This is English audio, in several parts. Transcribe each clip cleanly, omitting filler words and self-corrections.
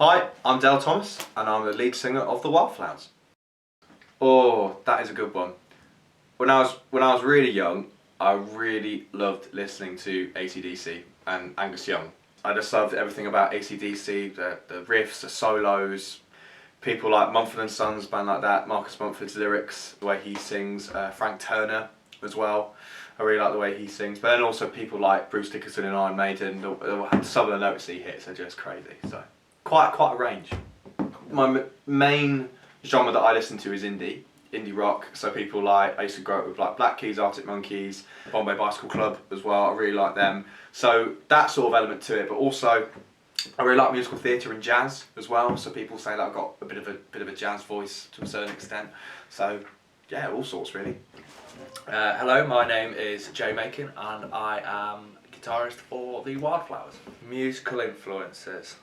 Hi, I'm Dale Thomas and I'm the lead singer of the Wildflowers. Oh, that is a good one. When I was really young, I really loved listening to AC/DC and Angus Young. I just loved everything about AC/DC, the riffs, the solos, people like Mumford & Sons, band like that, Marcus Mumford's lyrics, the way he sings, Frank Turner as well. I really like the way he sings, but then also people like Bruce Dickinson and Iron Maiden, some of the notes he hits are just crazy, so quite a range. My main genre that I listen to is indie rock, so people like, I used to grow up with like Black Keys, Arctic Monkeys, Bombay Bicycle Club as well, I really like them. So that sort of element to it, but also I really like musical theatre and jazz as well, so people say that I've got a bit of a jazz voice to a certain extent, so yeah, all sorts really. Hello, my name is Jay Makin and I am guitarist for the Wildflowers. Musical influences.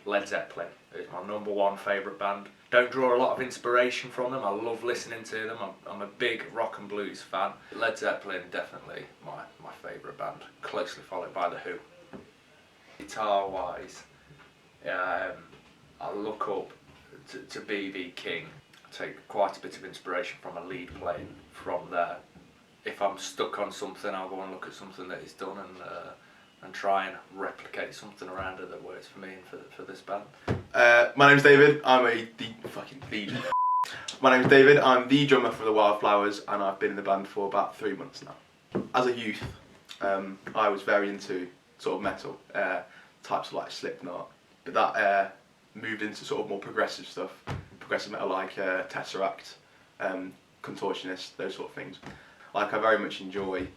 Led Zeppelin is my #1 favourite band. Don't draw a lot of inspiration from them, I love listening to them, I'm a big rock and blues fan. Led Zeppelin, definitely my favourite band, closely followed by The Who. Guitar wise, I look up to B.B. King. I take quite a bit of inspiration from a lead playing from there. If I'm stuck on something, I'll go and look at something that he's done and try and replicate something around it that works for me and for this band. My name's David, I'm the drummer for the Wildflowers and I've been in the band for about 3 months now. As a youth, I was very into sort of metal, types of like Slipknot, but that moved into sort of more progressive stuff, progressive metal like Tesseract, Contortionist, those sort of things. Like I very much enjoy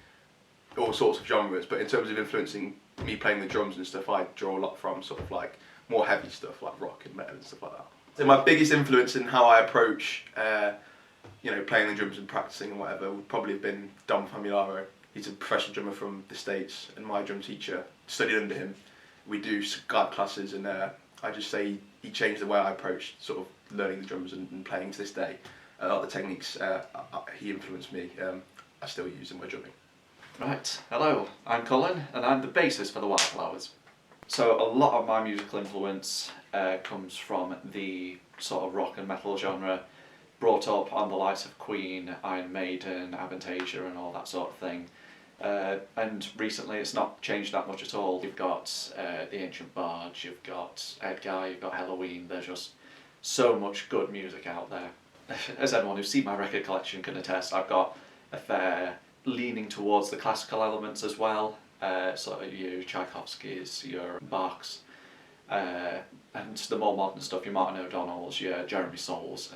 all sorts of genres, but in terms of influencing me playing the drums and stuff, I draw a lot from sort of like more heavy stuff like rock and metal and stuff like that. So my biggest influence in how I approach playing the drums and practicing and whatever would probably have been Dom Famularo. He's a professional drummer from the States and my drum teacher studied under him. We do Skype classes and I just say he changed the way I approached sort of learning the drums and playing to this day. A lot of the techniques he influenced me, I still use in my drumming. Right, hello, I'm Cullen and I'm the bassist for the Wildflowers. So a lot of my musical influence comes from the sort of rock and metal genre, brought up on the likes of Queen, Iron Maiden, Avantasia and all that sort of thing. And recently it's not changed that much at all. You've got The Ancient Barge, you've got Edgar, you've got Halloween, there's just so much good music out there. As anyone who's seen my record collection can attest, I've got a fair leaning towards the classical elements as well, sort of your Tchaikovsky's, your Bach's, and the more modern stuff, your Martin O'Donnell's, your Jeremy Soules,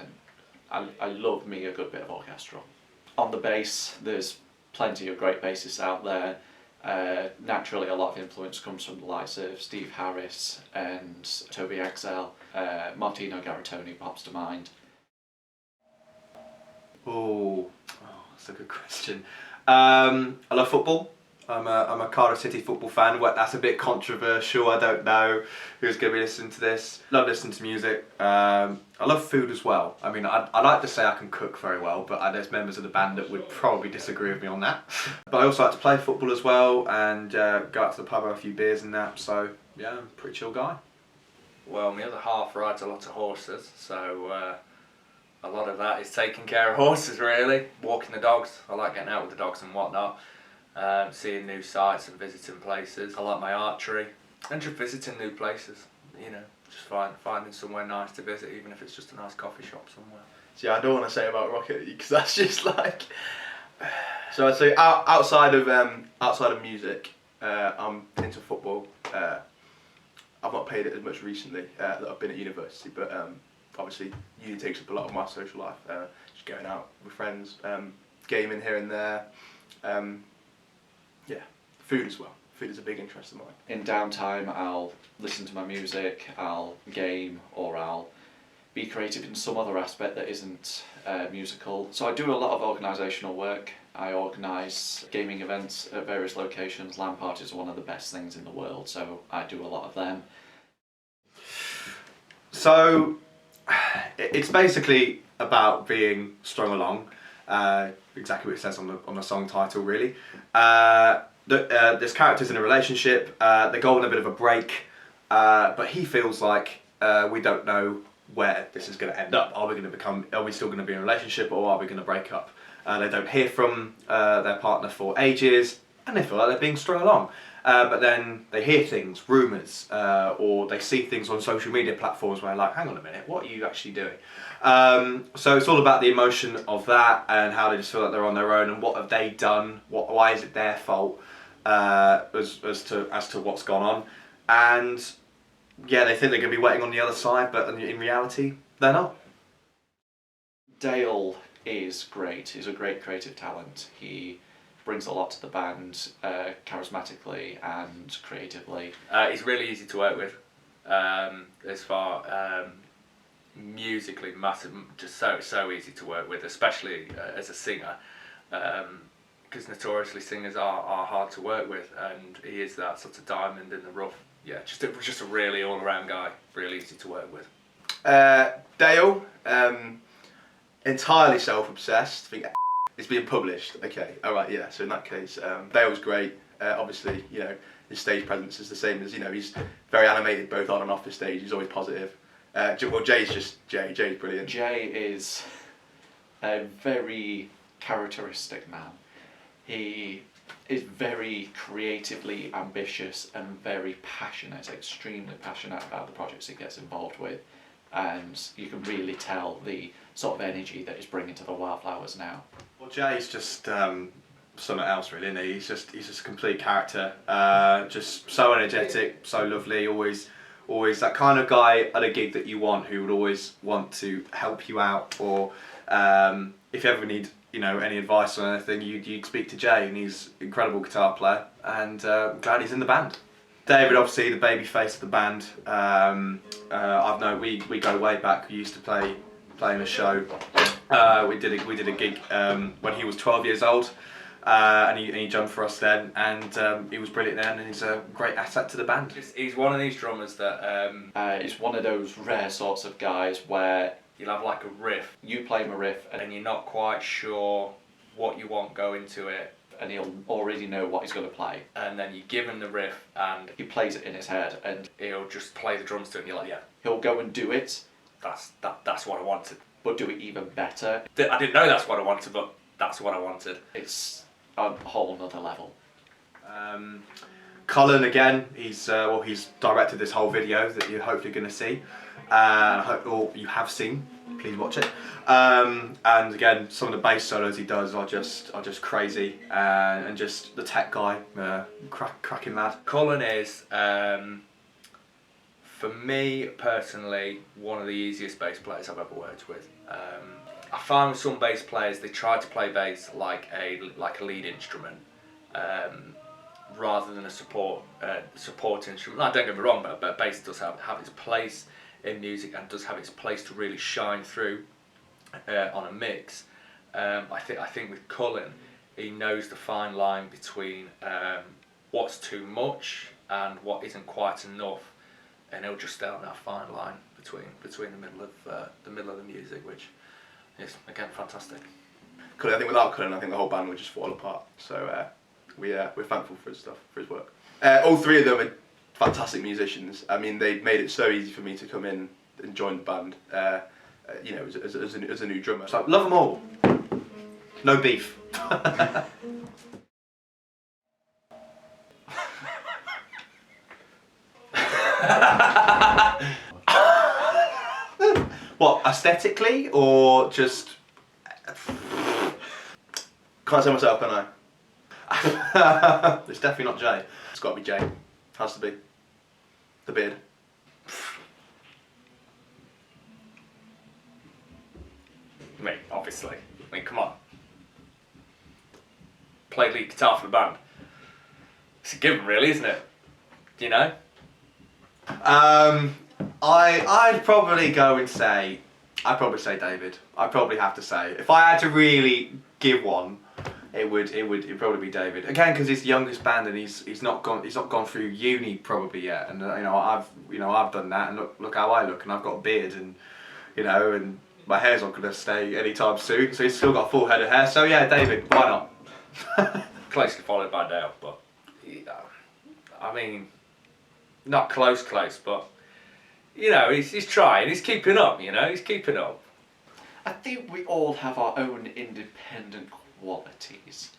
and I love me a good bit of orchestral. On the bass, there's plenty of great bassists out there. Naturally, a lot of influence comes from the likes of Steve Harris and Toby Exell. Martino Garitoni pops to mind. Oh, that's a good question. I love football. I'm a Cardiff City football fan. That's a bit controversial. I don't know who's going to be listening to this. Love listening to music. I love food as well. I mean, I like to say I can cook very well, but there's members of the band that would probably disagree with me on that. But I also like to play football as well and go out to the pub, have a few beers and that. So yeah, I'm a pretty chill guy. Well, my other half rides a lot of horses, so a lot of that is taking care of horses really, walking the dogs. I like getting out with the dogs and whatnot, seeing new sights and visiting places. I like my archery and just visiting new places, just finding somewhere nice to visit, even if it's just a nice coffee shop somewhere. See, I don't want to say about Rocket because that's just like. So I'd say outside of music, I'm into football. I've not played it as much recently that I've been at university, but obviously uni takes up a lot of my social life. Just going out with friends, gaming here and there. Yeah, food as well. Food is a big interest of mine. In downtime, I'll listen to my music, I'll game, or I'll be creative in some other aspect that isn't musical. So I do a lot of organisational work. I organise gaming events at various locations. LAN parties are one of the best things in the world, so I do a lot of them. So it's basically about being strung along, exactly what it says on the song title really. There's characters in a relationship, they go on a bit of a break, but he feels like we don't know where this is going to end up. Are we still going to be in a relationship, or are we going to break up? They don't hear from their partner for ages, and they feel like they're being strung along. But then they hear things, rumours, or they see things on social media platforms where they're like, hang on a minute, what are you actually doing? So it's all about the emotion of that and how they just feel like they're on their own, and what have they done, why is it their fault as to what's gone on. And yeah, they think they're going to be waiting on the other side, but in reality, they're not. Dale is great. He's a great creative talent. He brings a lot to the band, charismatically and creatively. He's really easy to work with. As far musically, massive, just so easy to work with, especially as a singer. Because notoriously singers are hard to work with, and he is that sort of diamond in the rough. Yeah, just a really all-around guy, really easy to work with. Dale, entirely self-obsessed. I think it's being published. Okay, all right, yeah. So in that case, Dale's great. Obviously, you know, his stage presence is the same as, you know, he's very animated both on and off the stage. He's always positive. Well, Jay's just Jay. Jay's brilliant. Jay is a very characteristic man. He is very creatively ambitious and very passionate, extremely passionate about the projects he gets involved with, and you can really tell the sort of energy that he's bringing to the Wildflowers now. Well, Jay's just something else, really, isn't he? He's just a complete character. Just so energetic, so lovely. Always that kind of guy at a gig that you want, who would always want to help you out, or if you ever need, you know, any advice on anything, you'd speak to Jay, and he's an incredible guitar player, and glad he's in the band. David, obviously the baby face of the band. I've known we go way back. We used to play in a show. We did a gig when he was 12 years old, and he jumped for us then, and he was brilliant then, and he's a great asset to the band. He's one of these drummers that He's one of those rare sorts of guys where you'll have like a riff, you play him a riff and you're not quite sure what you want going to it, and he'll already know what he's going to play. and then you give him the riff and He plays it in his head, and he'll just play the drums to it, and you're like, yeah, he'll go and do it, that's what I wanted. but do it even better. I didn't know that's what I wanted, but that's what I wanted. It's a whole nother level. Cullen, again, he's directed this whole video that you're hopefully going to see, or you have seen. Please watch it. And again, some of the bass solos he does are just crazy, and just the tech guy, cracking lad. Cullen is, for me personally, one of the easiest bass players I've ever worked with. I find with some bass players, they try to play bass like a lead instrument, rather than a support instrument. No, don't get me wrong, but bass does have its place in music, and does have its place to really shine through on a mix. I think with Cullen, he knows the fine line between what's too much and what isn't quite enough, and he'll just stay on that fine line between the middle of the music, which is again fantastic. Cullen, I think without Cullen, I think the whole band would just fall apart. So we're thankful for his stuff, for his work. All three of them are fantastic musicians. I mean, they made it so easy for me to come in and join the band. You know, as a new drummer. So love them all. No beef. What, aesthetically or just? Can't say myself, can I? It's definitely not Jay. It's got to be Jay. Has to be. The beard. Mate, obviously. I mean, come on. Played lead guitar for the band. It's a given, really, isn't it? Do you know? I'd probably go and say, I'd probably say David. I'd probably have to say, if I had to really give one, it'd probably be David. Again, because he's the youngest band, and he's not gone through uni probably yet. And I've done that, and look how I look, and I've got a beard, and and my hair's not gonna stay anytime soon. So he's still got a full head of hair. So yeah, David, why not? Closely followed by Dale, but I mean, not close, but you know, he's trying. He's keeping up. You know, he's keeping up. I think we all have our own independent qualities.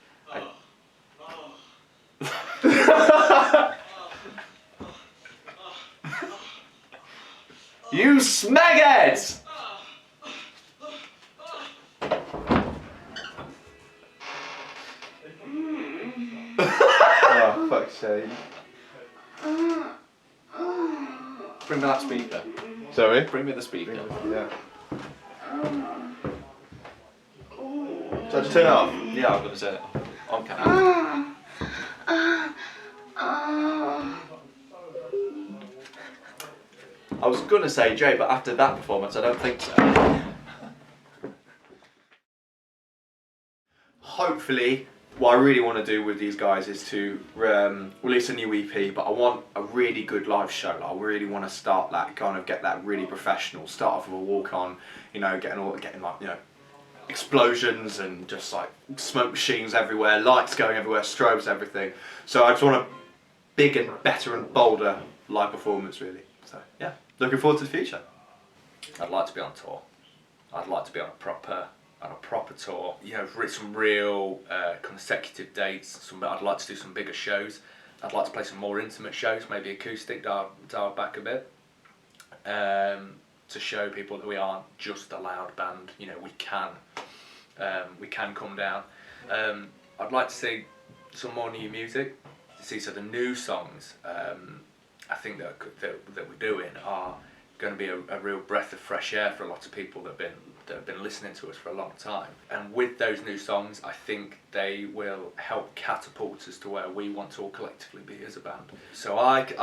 You smegheads! Oh, fuck's sake. Bring me that speaker. Sorry? Bring me the speaker. Yeah. Shall I just turn it off? Yeah, I'm gonna turn it on camera. I was gonna say Jay, but after that performance, I don't think so. Hopefully, what I really want to do with these guys is to release a new EP, but I want a really good live show. Like, I really want to start that, kind of get that really professional, start off with a walk on, you know, getting like, you know, explosions and just like smoke machines everywhere, lights going everywhere, strobes, everything. So I just want a big and better and bolder live performance, really. So yeah, looking forward to the future. I'd like to be on tour. I'd like to be on a proper tour. You know, some real consecutive dates. I'd like to do some bigger shows. I'd like to play some more intimate shows, maybe acoustic, dial back a bit, to show people that we aren't just a loud band. You know, we can come down. I'd like to see some more new music. See, so the new songs, I think that we're doing are going to be a real breath of fresh air for a lot of people that have been listening to us for a long time. And with those new songs, I think they will help catapult us to where we want to all collectively be as a band. So I'd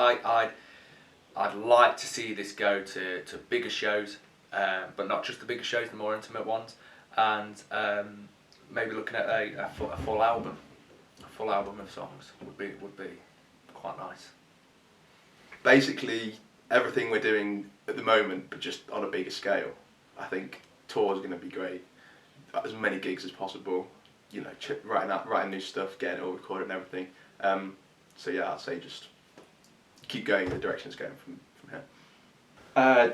like to see this go to bigger shows, but not just the bigger shows, the more intimate ones, and maybe looking at a full album of songs would be quite nice. Basically, everything we're doing at the moment, but just on a bigger scale. I think tours are going to be great. As many gigs as possible. You know, writing new stuff, getting it all recorded and everything. So yeah, I'd say just keep going in the direction it's going from here.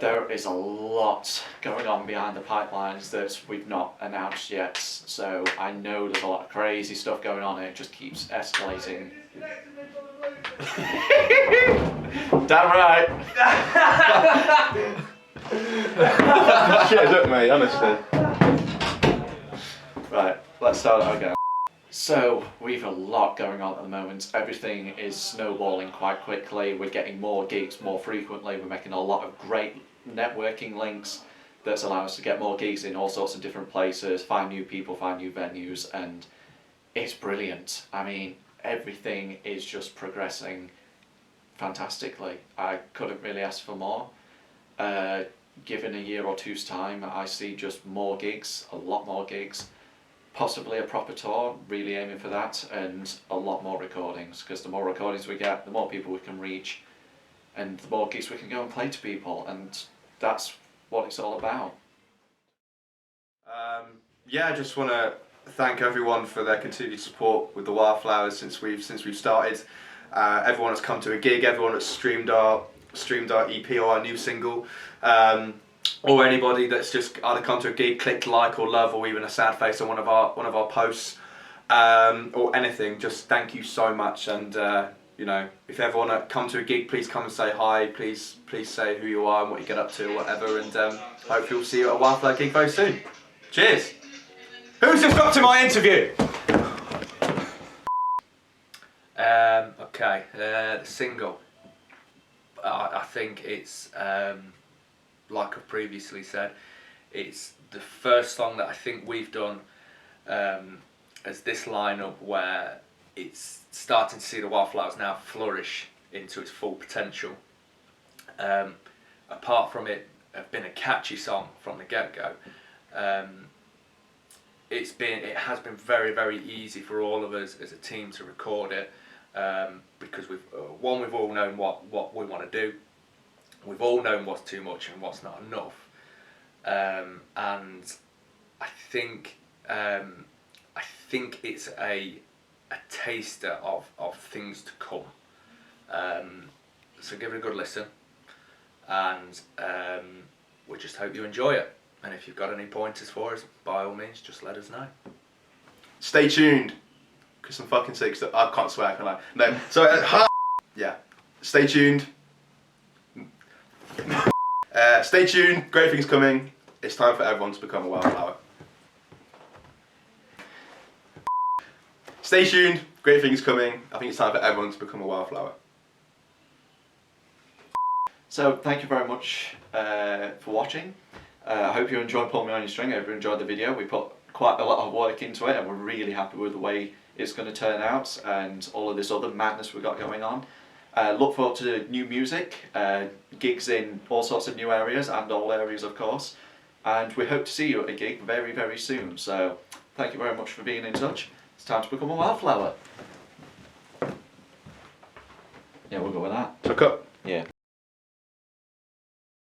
There is a lot going on behind the pipelines that we've not announced yet, so I know there's a lot of crazy stuff going on and it just keeps escalating. Damn right! Shit, look mate, honestly. Right, let's start again. So, we've a lot going on at the moment. Everything is snowballing quite quickly. We're getting more gigs more frequently. We're making a lot of great networking links that's allowing us to get more gigs in all sorts of different places, find new people, find new venues, and it's brilliant. I mean, everything is just progressing fantastically. I couldn't really ask for more. Given a year or two's time, I see just more gigs, a lot more gigs. Possibly a proper tour, really aiming for that, and a lot more recordings, because the more recordings we get, the more people we can reach, and the more gigs we can go and play to people, and that's what it's all about. Yeah, I just want to thank everyone for their continued support with the Wildflowers since we've started. Everyone has come to a gig, everyone has streamed our EP or our new single, or anybody that's just either come to a gig, clicked like or love, or even a sad face on one of our posts, or anything. Just thank you so much, and you know, if you ever want to come to a gig, please come and say hi. Please say who you are and what you get up to, or whatever, and hopefully we'll see you at a Wildflower gig very soon. Cheers. Who's just got to my interview? Okay, the single. I think it's, like I've previously said, it's the first song that I think we've done as this lineup where it's starting to see the Wildflowers now flourish into its full potential. Apart from it have been a catchy song from the get-go, it has been very, very easy for all of us as a team to record it, because we've all known what we want to do. We've all known what's too much and what's not enough, and I think it's a taster of things to come. So give it a good listen, and we just hope you enjoy it. And if you've got any pointers for us, by all means, just let us know. Stay tuned, because I'm fucking sick. So I can't swear, can I? No. So yeah. Stay tuned. Stay tuned. Great things coming. It's time for everyone to become a wildflower. Stay tuned. Great things coming. I think it's time for everyone to become a wildflower. So thank you very much for watching. I hope you enjoyed pulling me on your string. I hope you enjoyed the video. We put quite a lot of work into it and we're really happy with the way it's going to turn out and all of this other madness we've got going on. Look forward to new music, gigs in all sorts of new areas and all areas of course. And we hope to see you at a gig very, very soon. So thank you very much for being in touch. It's time to become a wildflower. Yeah, we'll go with that. Tuck up. Yeah.